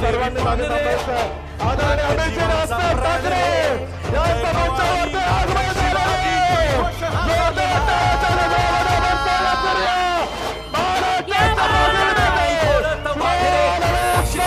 सर्वांनी मागे थांबायचं आहे. आदरणीय अमितजी राजसाहेब ठाकरे यांचा मंचावरती आगमन झालं आहे. जोरदार टाळ्यांच्या गजरामध्ये बसलेला करूया.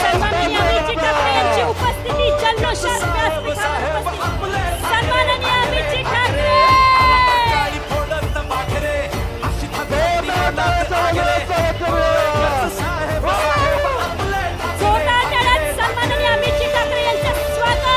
सन्माननीय अमितजी ठाकरे यांची उपस्थिती जल्लोषात व्यासपीठावर उपस्थित सन्माननीय अमितजी ठाकरे जोरदार टाळ्यात सन्माननीय अमितजी ठाकरे यांचं स्वागत.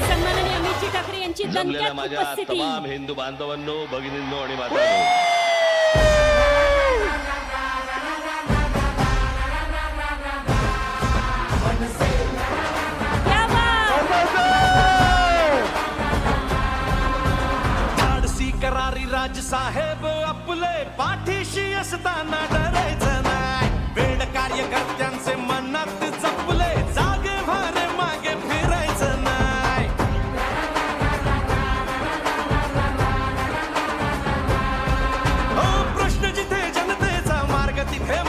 सन्माननीय अमितजी ठाकरे यांची जमलेल्या दणक्यात माझ्या उपस्थिती. तमाम हिंदू बांधवांनो, भगिनींनो आणि मातांनो, क्या बात. धाडसी करारी राजसाहेब आपले पाठीशी असताना डरायचं नाही. वेड कार्यकर्त्यांचे मनात जपले, जागे भारे मागे फिरायचं नाही. हो प्रश्न जिथे जनतेचा मार्ग तिथे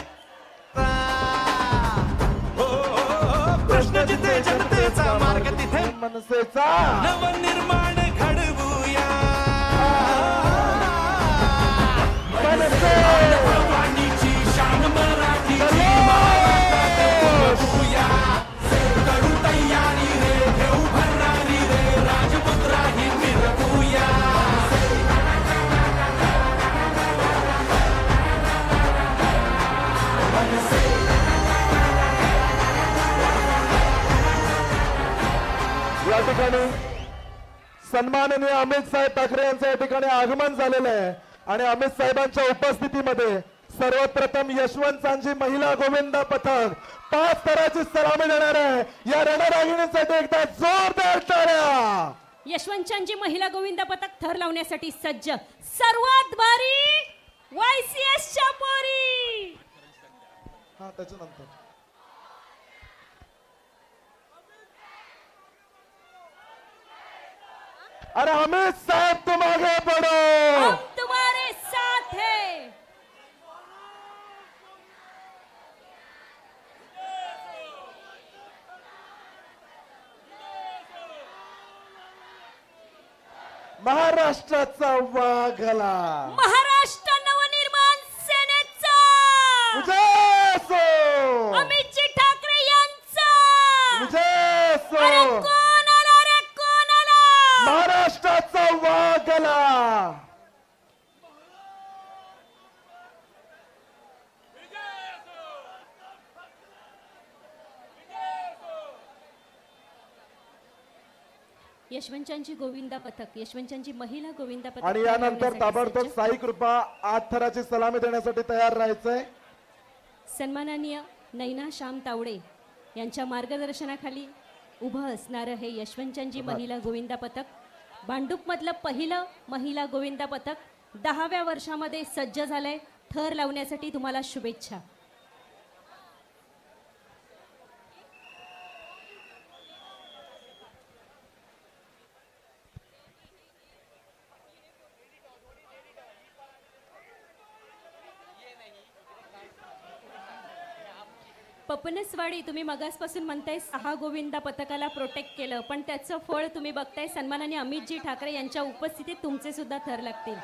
प्रश्न जिथे जनतेचा मार्ग तिथे मनसेचा नवनिर्माण घडवूया. वाणीची शान मराठीची बघूया. करू तयारी रे, घेऊ भरारी रे, राजमुद्रा ही मिरवूया. या ठिकाणी सन्माननीय अमित साहेब ठाकरे यांचं या ठिकाणी आगमन झालेलं आहे आणि अमित साहेबांच्या उपस्थितीमध्ये सर्वप्रथम यशवंतची महिला गोविंद पथक 5 स्तराची सलामी देणार आहे. या रणरागिणीसाठी एकदा जोरदार टाळ्या. यशवंतची महिला गोविंद पथक थर लावण्यासाठी सज्ज. सर्वात भारी YCS च्या पोरी. हा त्याच्यानंतर अरे अमित साहेब तुम आगे बढ़ो. हम तुम्हारे साथ हैं. महाराष्ट्राचा वाघला महाराष्ट्र नवनिर्माण सेनेचा विजय असो. अमितजी ठाकरे यांचा विजय अरे असो. कोण आला रे, कोण आला. महाराष्ट्राचा वाघला यशवंतची गोविंदा पथक, यशवंतची महिला गोविंदा पथक आणि यानंतर ताबडतोब साई कृपा 8 थराची सलामी देण्यासाठी तयार राहायचंय. सन्माननीय नैना श्याम तावडे यांच्या मार्गदर्शनाखाली उभं असणारं हे यशवंतची महिला गोविंदा पथक, भांडूपमधलं पहिलं महिला गोविंदा पथक 10व्या वर्षामध्ये सज्ज झालंय. थर लावण्यासाठी तुम्हाला शुभेच्छा. पपनसवाडी, तुम्ही मगासपासून म्हणताय 6 गोविंदा पथकाला प्रोटेक्ट केलं, पण त्याचं फळ तुम्ही बघताय. सन्माननीय अमितजी ठाकरे यांच्या उपस्थितीत तुमचे सुद्धा थर लागतील.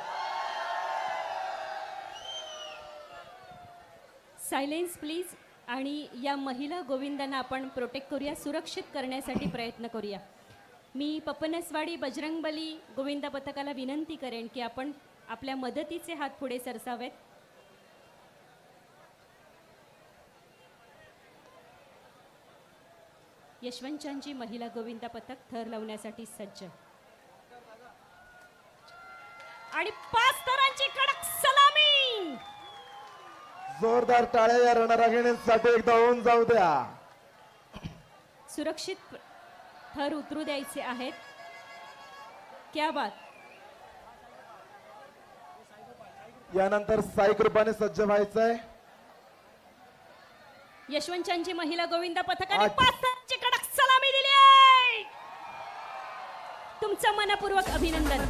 Silence please. आणि या महिला गोविंदांना आपण प्रोटेक्ट करूया, सुरक्षित करण्यासाठी प्रयत्न करूया. मी पपनसवाडी बजरंगबली गोविंदा पथकाला विनंती करेन की आपण आपल्या मदतीचे हात पुढे सरसावेत. यशवंतची महिला गोविंदा पथक थर लावण्यासाठी सज्ज आणि 5 थरांची कडक सलामी. जोरदार टाळ्या या रणरागिणींसाठी एकदा होऊन जाऊ द्या. सुरक्षित थर उतरू द्यायचे आहेत. क्या बात. यानंतर साई कृपाने सज्ज व्हायचंय. यशवंतची महिला गोविंदा पथकाने आज- 5 तासांची कडक सलामी दिली आहे. तुमचं मनपूर्वक अभिनंदन.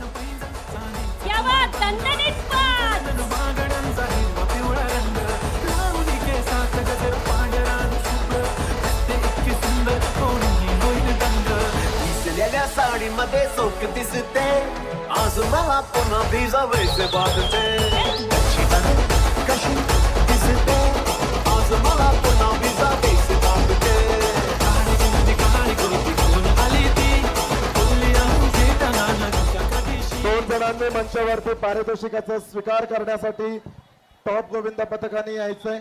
क्या बात, दणदणीत पाच. मागण्यांचा हिरवा पिवळा रंग लावणी केसात गजर पांढरा शुभ्र ते इतकी सुंदर कोणी होईल दंग दिसलेल्या साडीमध्ये सोक दिसते आज मला पुन्हा भिजावेसे वाटते कशी दिसते आज मला पुन्हा भिजावेसे वाटते कहाणी करुती घेऊन आली ती बोलली आमची त्यांना नदीच्या कधीशी 2 जणांनी मंचावरती पारितोषिकाचा स्वीकार करण्यासाठी टॉप गोविंदा पथकाने यायचंय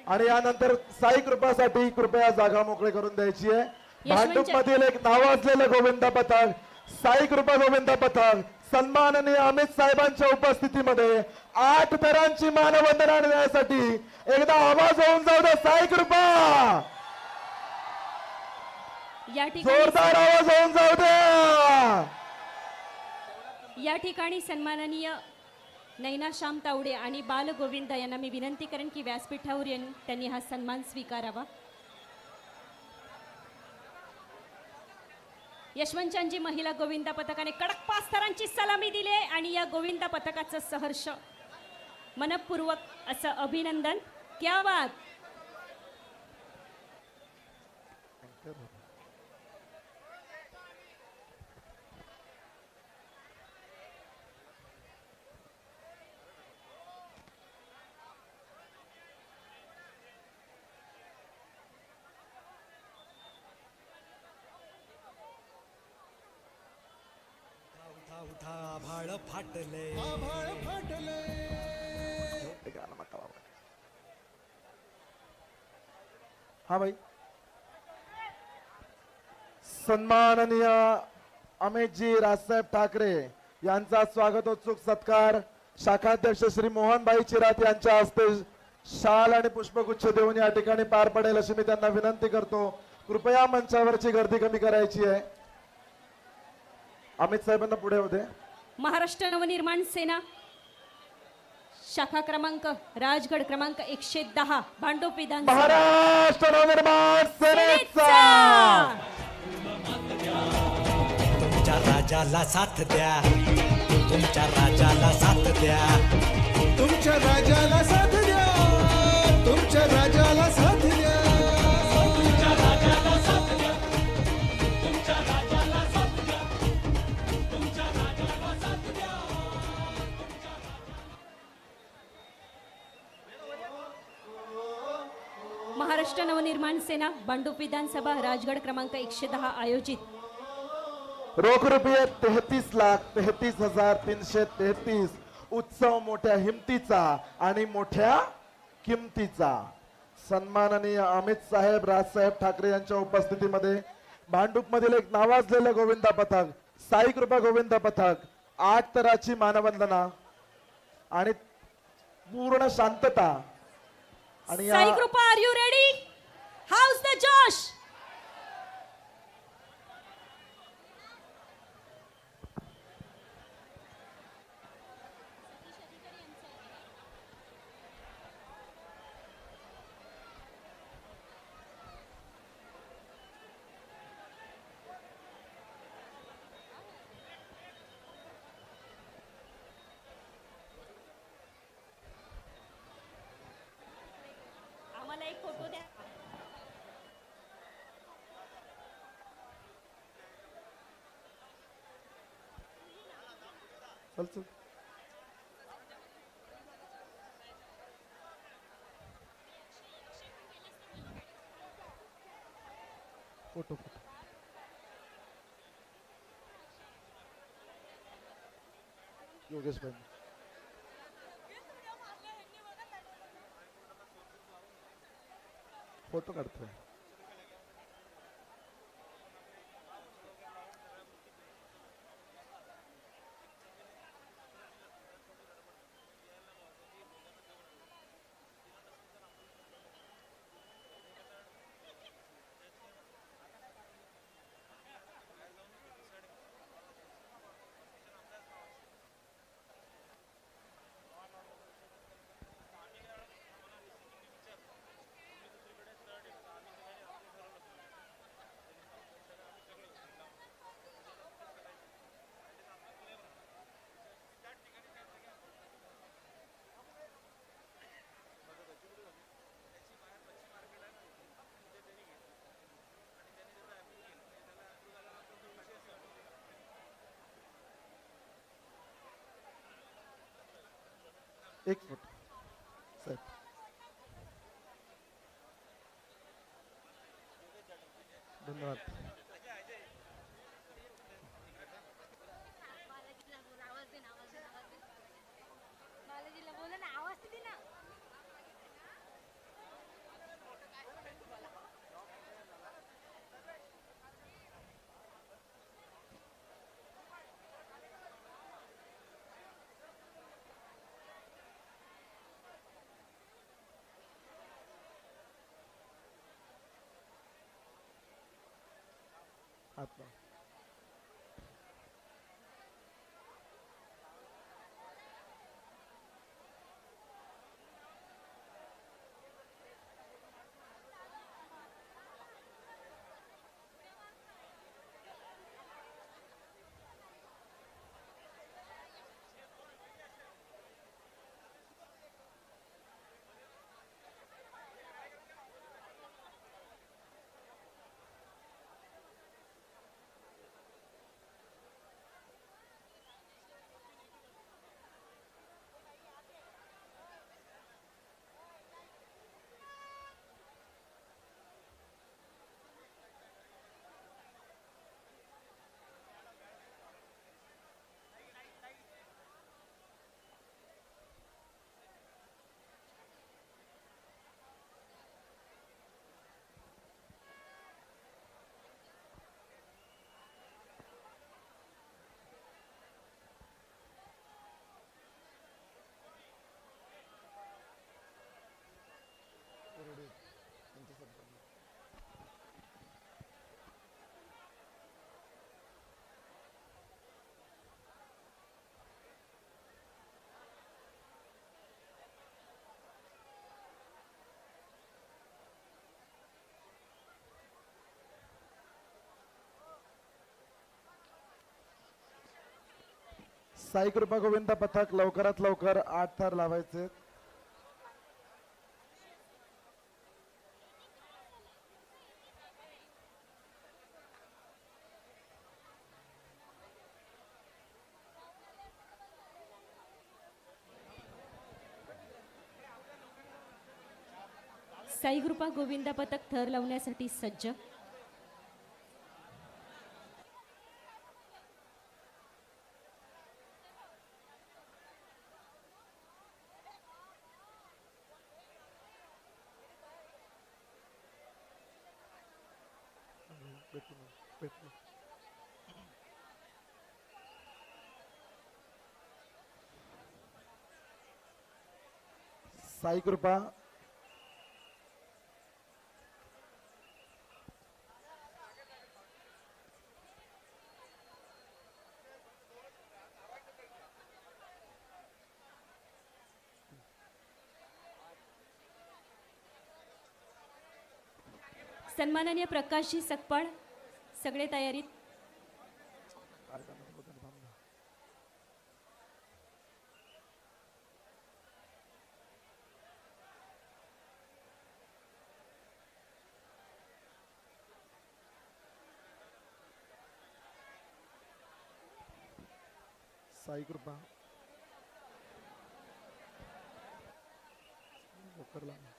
आणि यानंतर साई कृपासाठी कृपया जागा मोकळी करून द्यायची आहे. भांडूप मधील एक नावाजलेलं गोविंदा पथक साई कृपा गोविंदा पथक सन्माननीय अमित साहेबांच्या उपस्थितीमध्ये 8 थरांची मानवंदना देण्यासाठी एकदा आवाज होऊन जाऊ दे. साई कृपा, या ठिकाणी जोरदार आवाज होऊन जाऊ दे. या ठिकाणी सन्माननीय नैना श्याम तावडे आणि बाल गोविंदा यांना मी विनंती करेन की व्यासपीठावर येऊन त्यांनी हा सन्मान स्वीकारावा. यशवंतची महिला गोविंदा पथकाने कडक 5 थरांची सलामी दिली आहे आणि या गोविंदा पथकाचं सहर्ष मनपूर्वक असं अभिनंदन. क्या बात. उठा आभाळ फाटले हा भाई, सन्माननीय अमितजी राजसाहेब ठाकरे यांचा स्वागतोत्सुक सत्कार शाखाध्यक्ष श्री मोहनभाई चिरात यांच्या हस्ते शाल आणि पुष्पगुच्छ देऊन या ठिकाणी पार पडेल अशी मी त्यांना विनंती करतो. कृपया मंचावरची गर्दी कमी करायची आहे. अमित साहेबांना पुढे होते. महाराष्ट्र नवनिर्माण सेना शाखा क्रमांक राजगड क्रमांक 110 भांडूप विधान महाराष्ट्र नवनिर्माण सेनेचा तुमच्या राजाला साथ द्या तुमच्या राजाला साथ द्या तुमच्या राजाला साथ द्या तुमच्या राजाला साथ द्या तुमच्या राजाला साथ द्या तुमच्या राजाला साथ द्या तुमच्या राजाला साथ द्या. महाराष्ट्र नवनिर्माण सेना भांडूप विधानसभा राजगड क्रमांक 110 आयोजित रोख रुपये 33,33,333 उत्सव मोठ्या हिमतीचा आणि मोठ्या किमतीचा सन्माननीय अमित साहेब राजसाहेब ठाकरे यांच्या उपस्थितीमध्ये भांडूप मधील एक नावाजलेलं गोविंदा पथक साई कृपा गोविंदा पथक 8 तराची मानवंदना आणि पूर्ण शांतता आणि Sai Kripa, are you ready? How's the josh. आम्हाला एक फोटो द्या. चल चल फोटो फोटो योगेश भाई फोटो काढतोय. एक फोटो साहेब. धन्यवाद. बालाजीला बोला ना, आवाज तर दे ना. हात साई कृपा गोविंद पथक लवकरात लवकर 8 थर लावायचे. साई कृपा गोविंदा पथक थर लावण्यासाठी सज्ज. साई कृपा सन्माननीय प्रकाशजी सकपाळ सगळे तयारीत. साई कृपा लवकर लावा.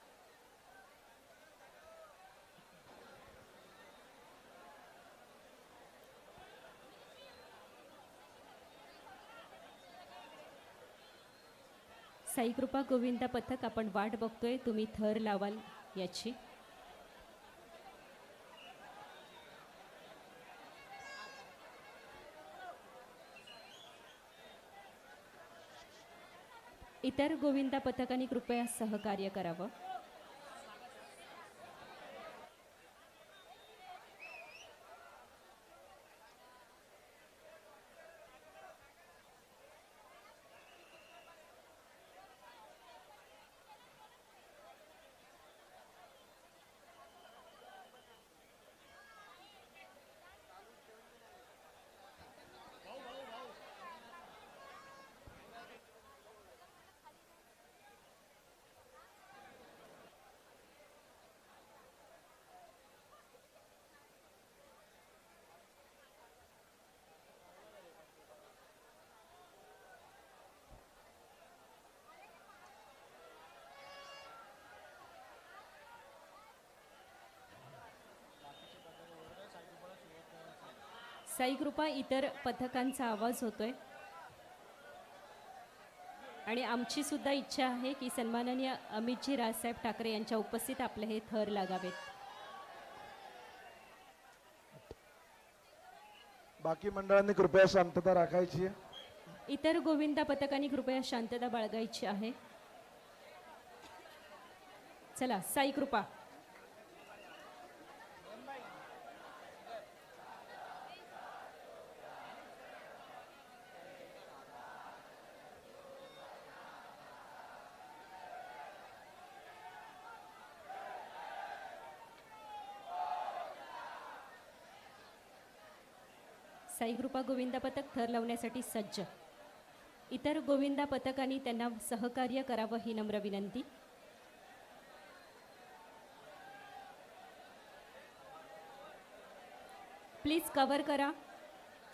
साई कृपा गोविंदा पथक आपण वाट बघतोय तुम्ही थर लावाल याची. इतर गोविंदा पथकाने कृपया सहकार्य करावं. साई कृपा इतर पथकांचा आवाज होतोय आणि आमची सुद्धा इच्छा आहे की सन्माननीय अमितजी राजसाहेब ठाकरे यांच्या उपस्थित आपले हे थर लागावेत. बाकी मंडळांनी कृपया शांतता राखायची आहे. इतर गोविंदा पथकांनी कृपया शांतता बाळगायची आहे. चला साई कृपा. साई कृपा गोविंदा पथक थर लावण्यासाठी सज्ज. इतर गोविंदा पथकांनी त्यांना सहकार्य करावं ही नम्र विनंती. प्लीज कव्हर करा.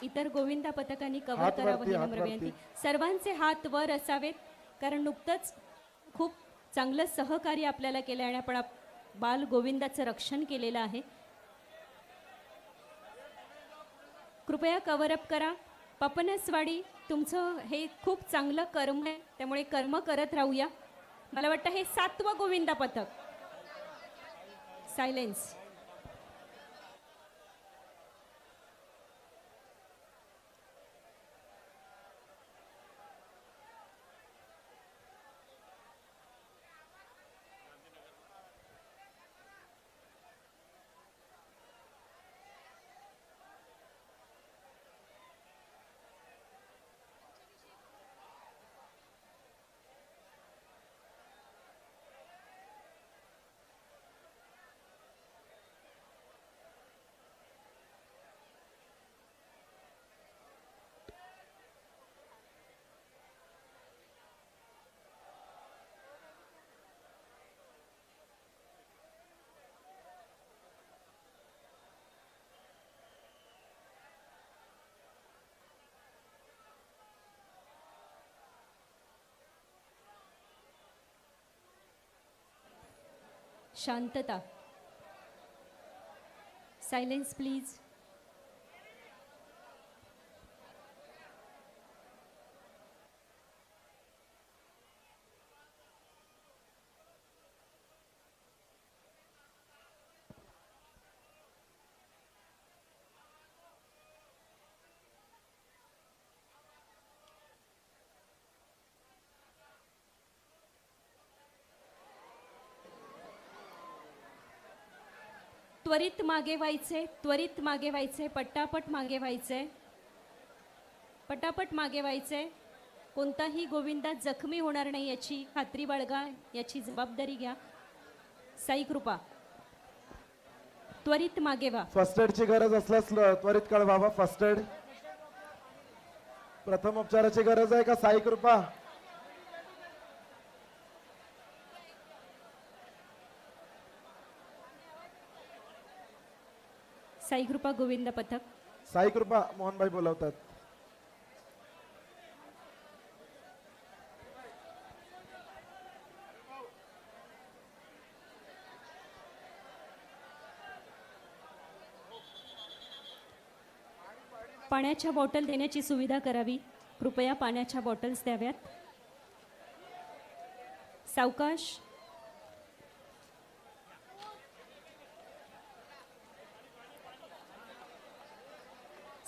इतर गोविंदा पथकांनी कव्हर हात करावं वरती, ही हात नम्र वरती. विनंती. सर्वांचे हात वर असावेत कारण नुकतंच खूप चांगलं सहकार्य आपल्याला केलं आणि आपण बाल गोविंदाचं रक्षण केलेलं आहे. कृपया कव्हरअप करा. पपनसवाडी तुमचं हे खूप चांगलं कर्म आहे त्यामुळे कर्म करत राहूया. मला वाटतं हे 7वं गोविंदा पथक. सायलेन्स. शांतता. Silence please. त्वरित मागे व्हायचे, त्वरित मागे व्हायचे, पटापट मागे व्हायचे, पटापट मागे व्हायचे. कोणताही गोविंदा जखमी होणार नाही याची खात्री बाळगा, याची जबाबदारी घ्या. साई कृपा त्वरित मागे व्हा. फर्स्ट एडची गरज असल्यास त्वरित कळवावा. फर्स्ट एड प्रथम उपचाराची गरज आहे का साई कृपा? साई कृपा गोविंद पथक. साई कृपा मोहनभाई बोलवतात. पाण्याच्या बॉटल देण्याची सुविधा करावी. कृपया पाण्याच्या बॉटल्स द्याव्यात. सावकाश.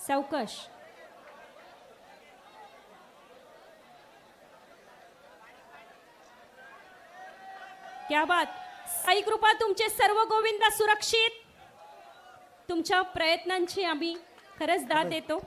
सावकाश. क्या बात. साई कृपा तुमचे सर्व गोविंदा सुरक्षित. तुमच्या प्रयत्नांची आम्ही खरंच दाद देतो.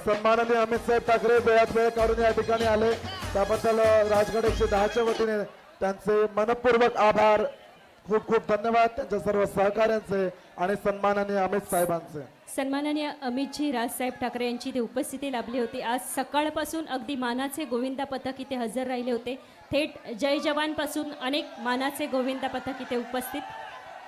सन्माननीय अमित साहेब ठाकरे वेळात वेळ काढून या ठिकाणी आले त्याबद्दल राजगड 110च्या वतीने त्यांचे मनपूर्वक आभार. खूप खूप धन्यवाद त्यांच्या सर्व सहकाऱ्यांचे आणि सन्माननीय अमित साहेबांचे. सन्माननीय अमितजी राजसाहेब ठाकरे यांची इथे उपस्थिती लाभली होती. आज सकाळपासून अगदी मानाचे गोविंदा पथक इथे हजर राहिले होते. थेट जय जवान पासून अनेक मानाचे गोविंदा पथक इथे उपस्थित.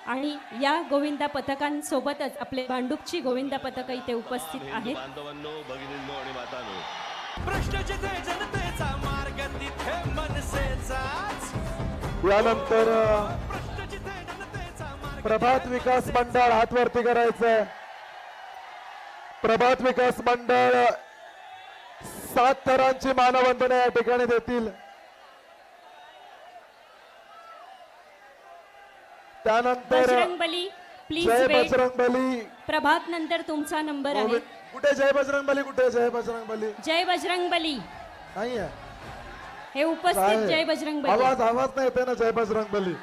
आणि या गोविंदा पथकांसोबतच आपले भांडूपची गोविंदा पथक इथे उपस्थित हिंदू आहेत. बांधवांनो भगिनींनो आणि मातांनो प्रश्न जिथे जनतेचा मार्ग तिथे मनसेचाच. यानंतर प्रश्न जिथे जनतेचा मार्ग प्रभात विकास मंडळ हात वरती करायचंय. प्रभात विकास मंडळ 7 थरांची मानवंदना या ठिकाणी देतील. त्यानंतर बजरंगबली प्लीज जय वेट. बजरंगबली. प्रभात नंतर तुमचा नंबर आहे. कुठे जय बजरंगबली, कुठे जय बजरंगबली? जय बजरंगबली नाहीये हे उपस्थित जय बजरंगबली. आवाज नाही येते ना जय बजरंगबली.